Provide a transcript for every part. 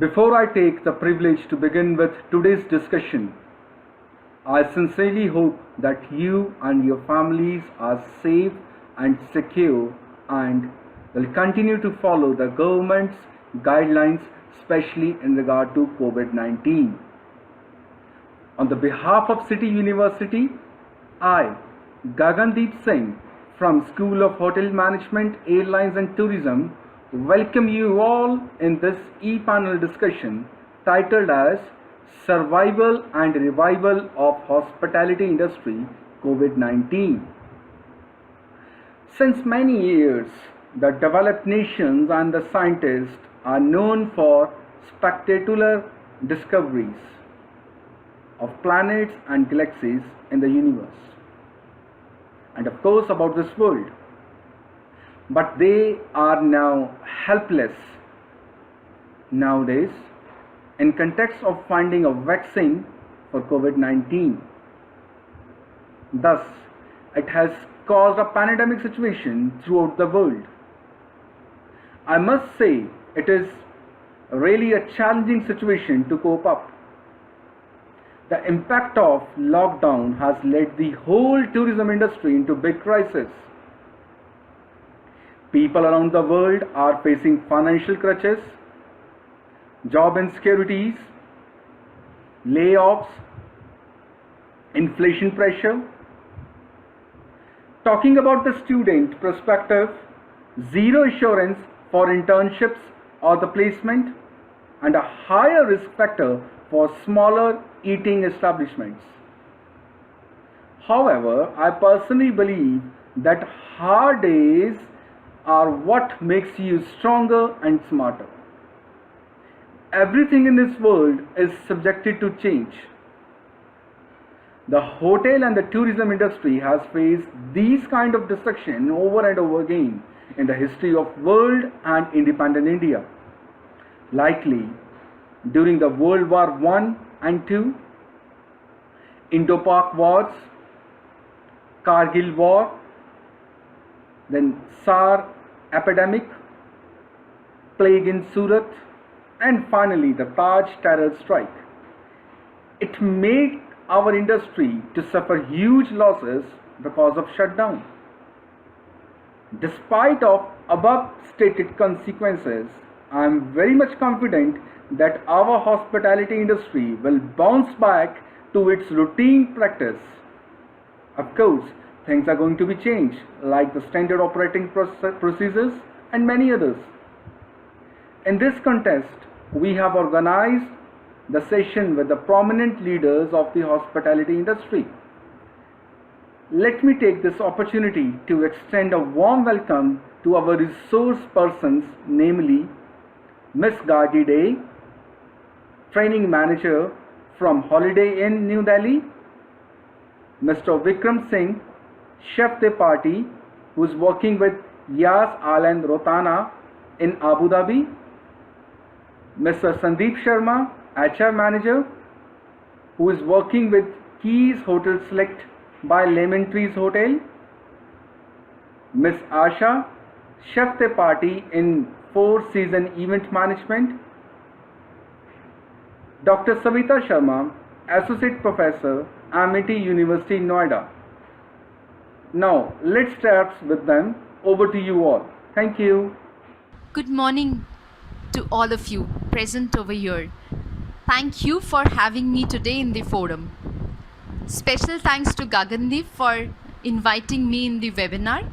Before I take the privilege to begin with today's discussion, I sincerely hope that you and your families are safe and secure and will continue to follow the government's guidelines, especially in regard to COVID 19. On the behalf of City University, I, Gagandeep Singh, from School of Hotel Management, Airlines and Tourism, welcome you all in this e-panel discussion titled as Survival and Revival of Hospitality Industry COVID-19. Since many years, the developed nations and the scientists are known for spectacular discoveries of planets and galaxies in the universe, and of course about this world. But they are now helpless nowadays in context of finding a vaccine for COVID-19. Thus, it has caused a pandemic situation throughout the world. I must say it is really a challenging situation to cope up. The impact of lockdown has led the whole tourism industry into big crisis. People around the world are facing financial crutches, job insecurities, layoffs, inflation pressure. Talking about the student perspective, zero assurance for internships or the placement, and a higher risk factor for smaller eating establishments. However, I personally believe that hard days are what makes you stronger and smarter. Everything in this world is subjected to change. The hotel and the tourism industry has faced these kind of destruction over and over again in the history of world and independent India. Likely during the World War I and II, Indo-Pak wars, Kargil war, then SAR epidemic, plague in Surat, and finally the Taj terror strike. It made our industry to suffer huge losses because of shutdown. Despite of above stated consequences, I am very much confident that our hospitality industry will bounce back to its routine practice. Of course, things are going to be changed, like the standard operating procedures and many others. In this context, we have organized the session with the prominent leaders of the hospitality industry. Let me take this opportunity to extend a warm welcome to our resource persons, namely Ms. Gargi Day, Training Manager from Holiday Inn, New Delhi, Mr. Vikram Singh, Chef de Party, who is working with Yas Island Rotana in Abu Dhabi, Mr. Sandeep Sharma, HR Manager, who is working with Keys Hotel Select by Lemon Trees Hotel, Ms. Asha, Chef de Party in Four Season Event Management, Dr. Savita Sharma, Associate Professor, Amity University, Noida. Now, let's start with them. Over to you all. Thank you. Good morning to all of you present over here. Thank you for having me today in the forum. Special thanks to Gagandeep for inviting me in the webinar.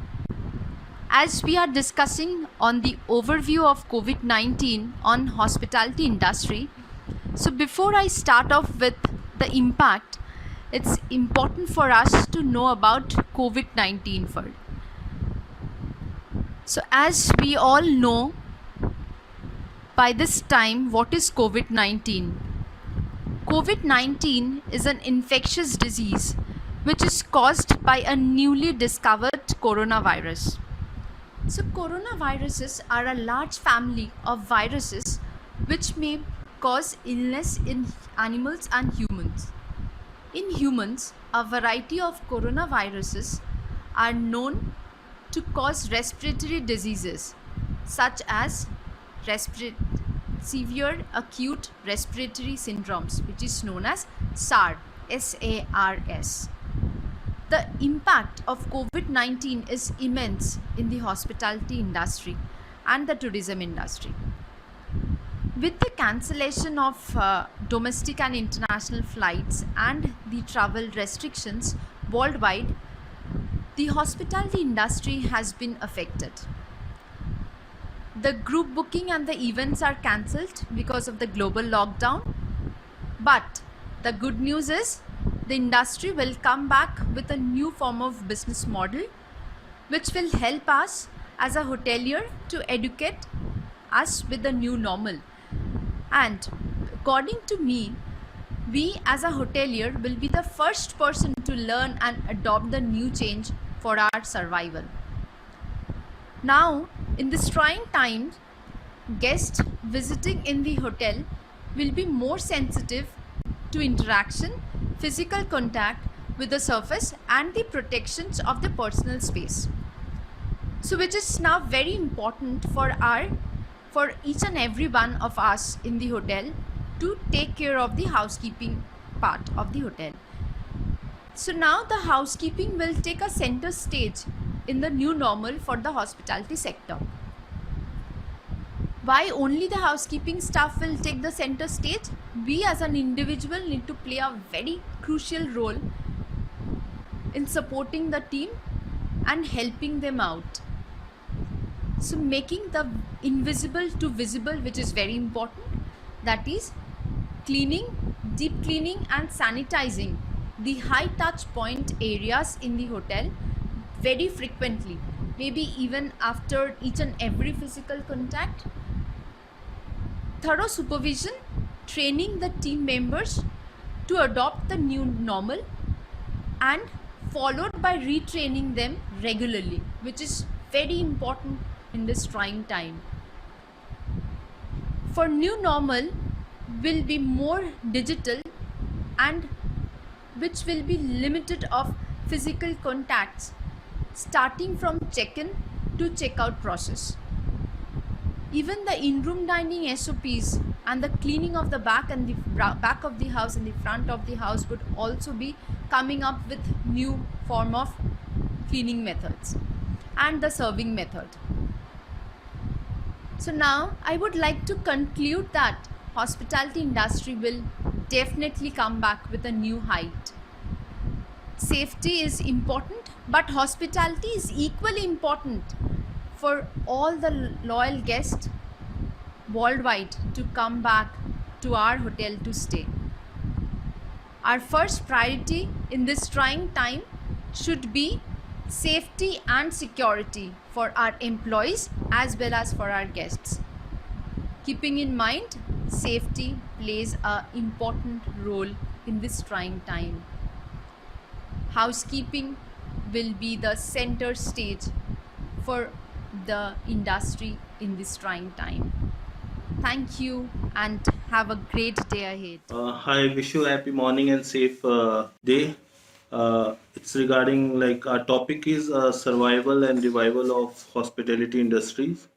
As we are discussing on the overview of COVID-19 on hospitality industry, so before I start off with the impact, it's important for us to know about COVID-19 first. So as we all know by this time, what is COVID-19? COVID-19 is an infectious disease which is caused by a newly discovered coronavirus. So coronaviruses are a large family of viruses which may cause illness in animals and humans. In humans, a variety of coronaviruses are known to cause respiratory diseases such as severe acute respiratory syndromes, which is known as SARS, SARS. The impact of COVID 19 is immense in the hospitality industry and the tourism industry. With the cancellation of domestic and international flights and the travel restrictions worldwide, the hospitality industry has been affected. The group booking and the events are cancelled because of the global lockdown. But the good news is the industry will come back with a new form of business model which will help us as a hotelier to educate us with the new normal. And according to me, we as a hotelier will be the first person to learn and adopt the new change for our survival. Now, in this trying times, guests visiting in the hotel will be more sensitive to interaction, physical contact with the surface and the protections of the personal space. So which is now very important for each and every one of us in the hotel to take care of the housekeeping part of the hotel. So now the housekeeping will take a center stage in the new normal for the hospitality sector. Why only the housekeeping staff will take the center stage? We as an individual need to play a very crucial role in supporting the team and helping them out. So making the invisible to visible, which is very important, that is cleaning, deep cleaning and sanitizing the high touch point areas in the hotel very frequently, maybe even after each and every physical contact. Thorough supervision, training the team members to adopt the new normal and followed by retraining them regularly, which is very important in this trying time. For new normal will be more digital and which will be limited of physical contacts starting from check-in to check-out process. Even the in-room dining SOPs and the cleaning of the back and the back of the house and the front of the house would also be coming up with new form of cleaning methods and the serving method. So now I would like to conclude that hospitality industry will definitely come back with a new height. Safety is important, but hospitality is equally important for all the loyal guests worldwide to come back to our hotel to stay. Our first priority in this trying time should be safety and security for our employees as well as for our guests. Keeping in mind, safety plays an important role in this trying time. Housekeeping will be the center stage for the industry in this trying time. Thank you and have a great day ahead. Hi, wish you a happy morning and safe day. It's regarding like our topic is survival and revival of hospitality industries.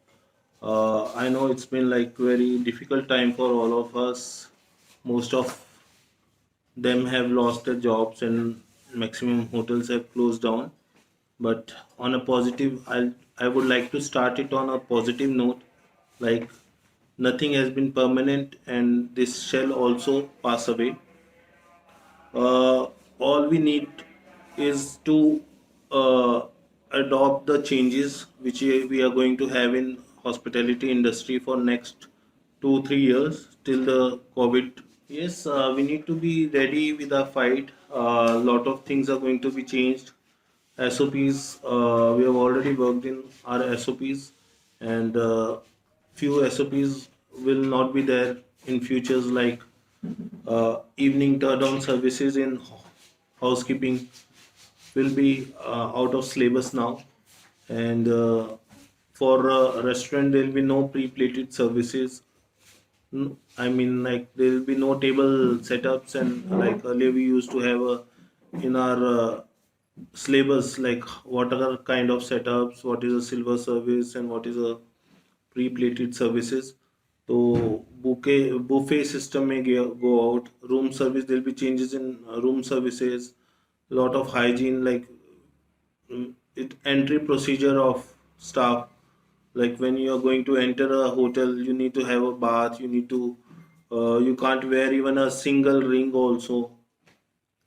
I know it's been like very difficult time for all of us. Most of them have lost their jobs and maximum hotels have closed down. But on a positive, I would like to start it on a positive note. Like nothing has been permanent, and this shall also pass away. All we need is to uh, adopt the changes which we are going to have in hospitality industry for next 2 3 years till the COVID. Yes, we need to be ready with our fight. A lot of things are going to be changed. SOPs, we have already worked in our SOPs, and few SOPs will not be there in futures, like evening turn-down services in housekeeping will be out of syllabus now, and for restaurant there will be no pre-plated services. I mean, like there will be no table setups, and like earlier we used to have in our syllabus like what are kind of setups, what is a silver service, and what is a pre-plated services. तो buffet system may go out. Room service, there'll be changes in room services. Lot of hygiene, like it entry procedure of staff. Like when you are going to enter a hotel, you need to have a bath. You can't wear even a single ring also,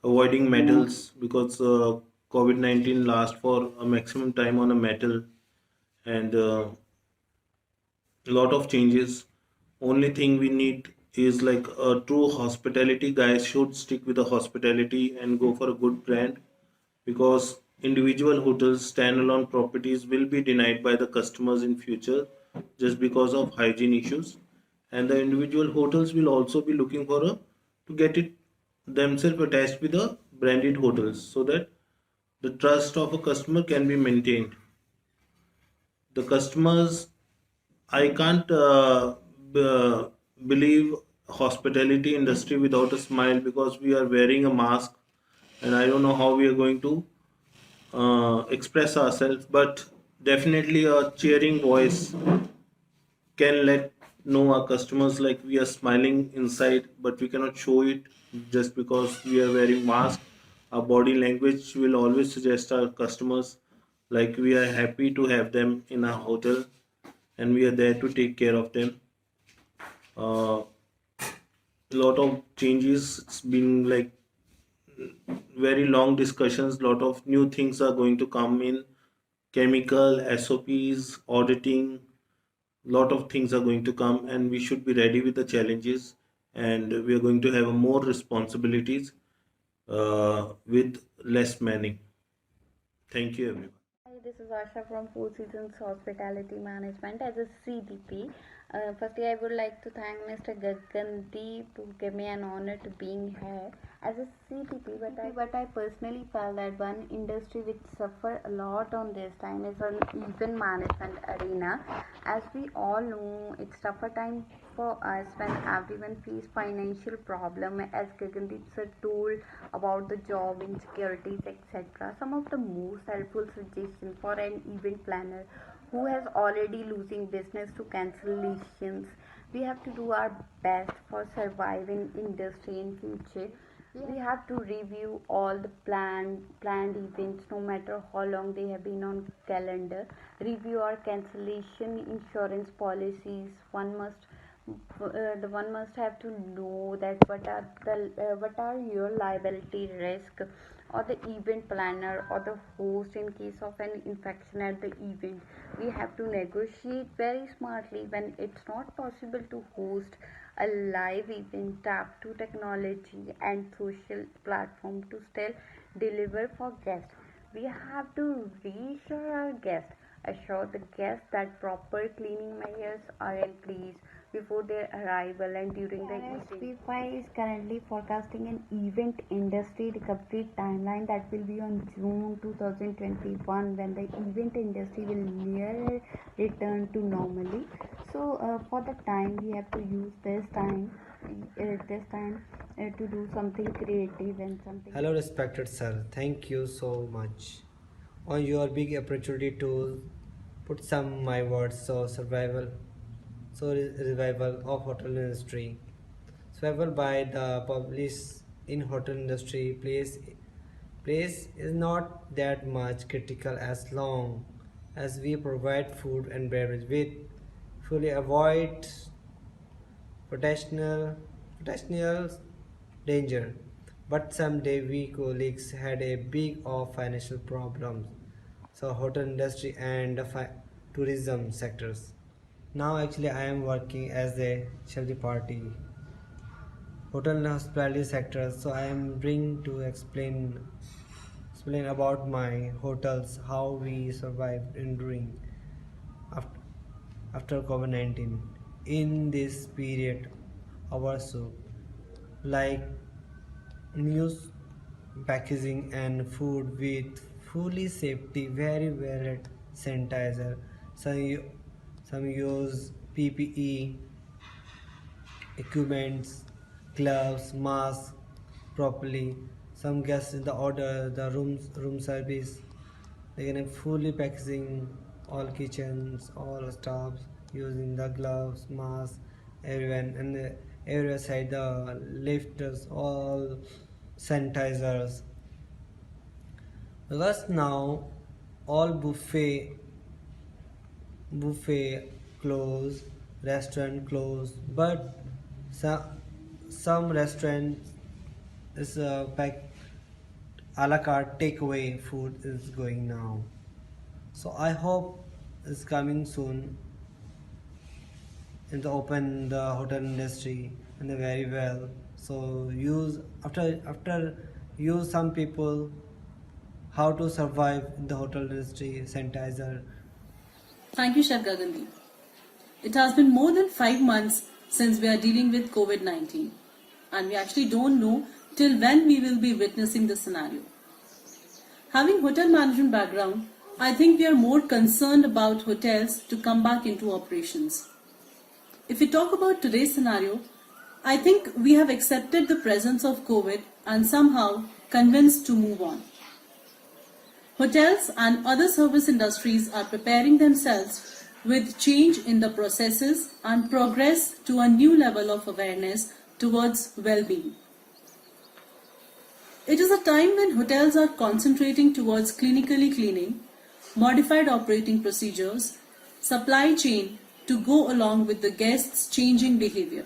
avoiding metals because COVID-19 lasts for a maximum time on a metal, and a lot of changes. Only thing we need is like a true hospitality. Guys should stick with the hospitality and go for a good brand, because individual hotels, standalone properties will be denied by the customers in future just because of hygiene issues, and the individual hotels will also be looking for a to get it themselves attached with the branded hotels, so that the trust of a customer can be maintained. The customers, I can't believe hospitality industry without a smile, because we are wearing a mask, and I don't know how we are going to express ourselves. But definitely a cheering voice can let know our customers like we are smiling inside, but we cannot show it just because we are wearing mask. Our body language will always suggest our customers like we are happy to have them in our hotel, and we are there to take care of them. Lot of changes. It's been like very long discussions. Lot of new things are going to come in, chemical SOPs, auditing. Lot of things are going to come, and we should be ready with the challenges, and we are going to have more responsibilities with less manning. Thank you, everyone. Hi, this is Asha from Four Seasons Hospitality Management as a CDP. Firstly, I would like to thank Mr. Gagandeep to give me an honor to being here as a CDP. But I personally felt that one industry which suffer a lot on this time is an event management arena. As we all know, it's tougher time for us when everyone face financial problem, as Gagandeep sir told about the job insecurities, etc. Some of the most helpful suggestions for an event planner who has already losing business to cancellations. We have to do our best for surviving industry in future. We have to review all the planned events, no matter how long they have been on calendar. Review our cancellation insurance policies. The one must have to know that what are your liability risk, or the event planner or the host in case of an infection at the event. We have to negotiate very smartly when it's not possible to host a live event. Tap to technology and social platform to still deliver for guests. We have to reassure our guests, assure the guests that proper cleaning measures are in place before their arrival and during the event. RSP5 is currently forecasting an event industry recovery timeline that will be on June 2021, when the event industry will near return to normally. So for the time, we have to use this time to do something creative and something. Hello, respected sir. Thank you so much on your big opportunity to put some my words. Revival of hotel industry. Survival by the publish in hotel industry place is not that much critical as long as we provide food and beverage with fully avoid potential danger. But someday we colleagues had a big of financial problems. So hotel industry and the tourism sectors. Now actually I am working as a chef de party hotel and hospitality sector. So I am bring to explain about my hotels, how we survived enduring after, after COVID-19. In this period, our soup like news packaging and food with fully safety, very well sanitizer. Some, some use PPE equipments, gloves, masks properly. Some guests in the order the room service. They can fully packaging all kitchens, all staffs using the gloves, masks, everyone and everywhere side the lifters all sanitizers because now all buffet close, restaurant close, but some restaurants is pack a la carte takeaway food is going now. So I hope it's coming soon in the open the hotel industry and the very well. So use after use some people how to survive in the hotel industry sanitizer. Thank you, Chef Gagandeep. It has been more than 5 months since we are dealing with COVID 19, and we actually don't know till when we will be witnessing this scenario. Having hotel management background, I think we are more concerned about hotels to come back into operations. If we talk about today's scenario, I think we have accepted the presence of COVID and somehow convinced to move on. Hotels and other service industries are preparing themselves with change in the processes and progress to a new level of awareness towards well-being. It is a time when hotels are concentrating towards clinically cleaning, modified operating procedures, supply chain to go along with the guests' changing behavior.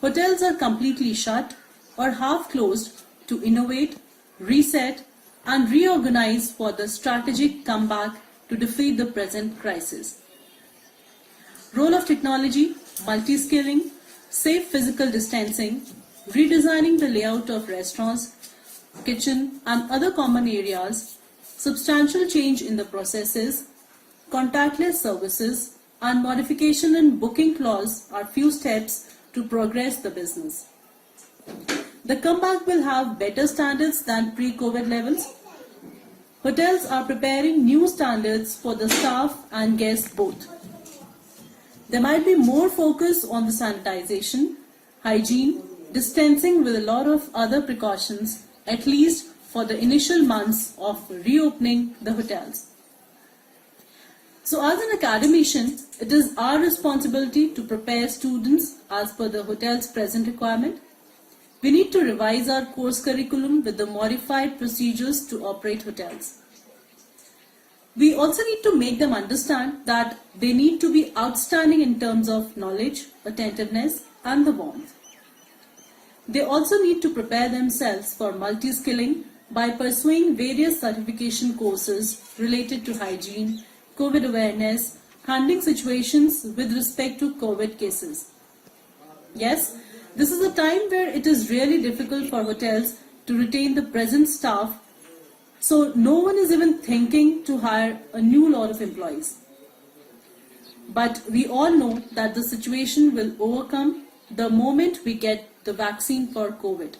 Hotels are completely shut or half closed to innovate, reset, and reorganize for the strategic comeback to defeat the present crisis. Role of technology, multi-skilling, safe physical distancing, redesigning the layout of restaurants, kitchen and other common areas, substantial change in the processes, contactless services and modification in booking clause are few steps to progress the business. The comeback will have better standards than pre-COVID levels. Hotels are preparing new standards for the staff and guests both. There might be more focus on the sanitization, hygiene, distancing with a lot of other precautions, at least for the initial months of reopening the hotels. So as an academician, it is our responsibility to prepare students as per the hotel's present requirement. We need to revise our course curriculum with the modified procedures to operate hotels. We also need to make them understand that they need to be outstanding in terms of knowledge, attentiveness, and the warmth. They also need to prepare themselves for multi-skilling by pursuing various certification courses related to hygiene, COVID awareness, handling situations with respect to COVID cases. Yes, this is a time where it is really difficult for hotels to retain the present staff, so no one is even thinking to hire a new lot of employees. But we all know that the situation will overcome the moment we get the vaccine for COVID.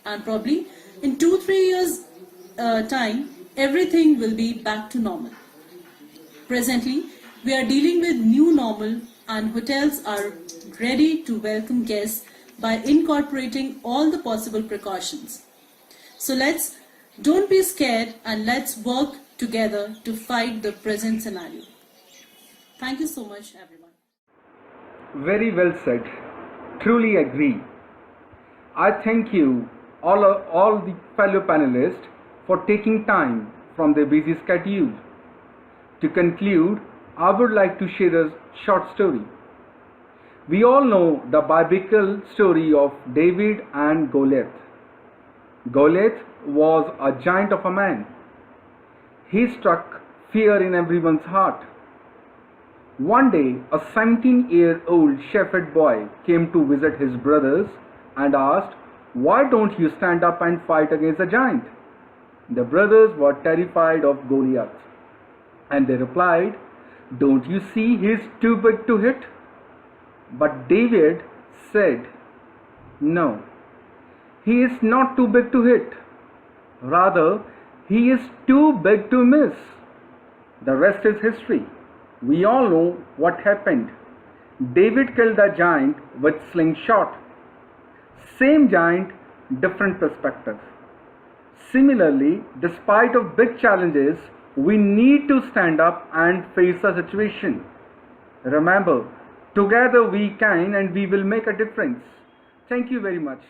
And probably in 2-3 years time, everything will be back to normal. Presently, we are dealing with new normal and hotels are ready to welcome guests by incorporating all the possible precautions. So don't be scared and let's work together to fight the present scenario. Thank you so much, everyone. Very well said. Truly agree. I thank you, all the fellow panelists, for taking time from their busy schedule. To conclude, I would like to share a short story. We all know the biblical story of David and Goliath. Goliath was a giant of a man. He struck fear in everyone's heart. One day, a 17-year-old shepherd boy came to visit his brothers and asked, "Why don't you stand up and fight against the giant?" The brothers were terrified of Goliath, and they replied, "Don't you see he is too big to hit?" But David said, "No, he is not too big to hit. Rather, he is too big to miss." The rest is history. We all know what happened. David killed the giant with slingshot. Same giant, different perspective. Similarly, despite of big challenges, we need to stand up and face the situation. Remember, Together we can and we will make a difference. Thank you very much.